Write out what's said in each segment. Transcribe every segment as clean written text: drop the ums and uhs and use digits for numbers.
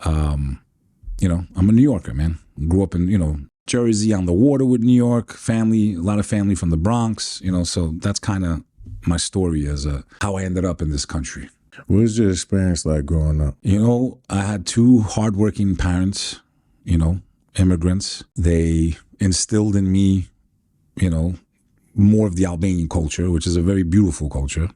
I'm a New Yorker, man. Grew up in, Jersey on the water with New York, family, a lot of family from the Bronx, so that's kind of my story as how I ended up in this country. What was your experience like growing up? I had two hardworking parents, immigrants. They instilled in me, more of the Albanian culture, which is a very beautiful culture.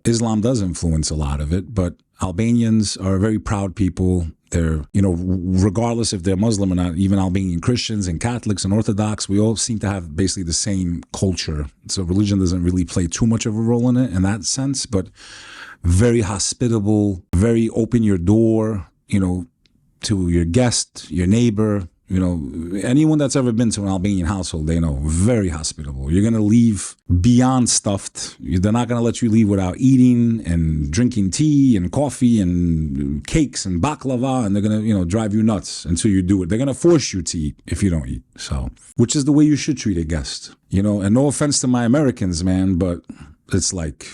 Islam does influence a lot of it, but Albanians are a very proud people. They're, regardless if they're Muslim or not, even Albanian Christians and Catholics and Orthodox, we all seem to have basically the same culture. So religion doesn't really play too much of a role in it in that sense, but very hospitable, very open your door, to your guest, your neighbor. Anyone that's ever been to an Albanian household, they know, very hospitable. You're going to leave beyond stuffed. They're not going to let you leave without eating and drinking tea and coffee and cakes and baklava, and they're going to, drive you nuts until you do it. They're going to force you to eat if you don't eat. So, which is the way you should treat a guest, and no offense to my Americans, man, but it's like,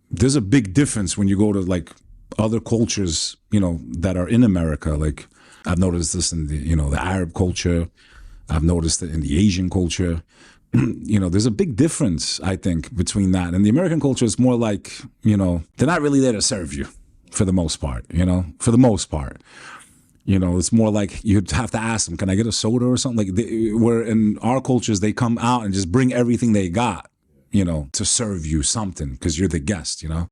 there's a big difference when you go to like other cultures, that are in America. Like, I've noticed this in the Arab culture. I've noticed it in the Asian culture. There's a big difference, I think, between that. And the American culture is more like, they're not really there to serve you for the most part, for the most part. It's more like you'd have to ask them, can I get a soda or something? Like, where in our cultures, they come out and just bring everything they got, to serve you something because you're the guest,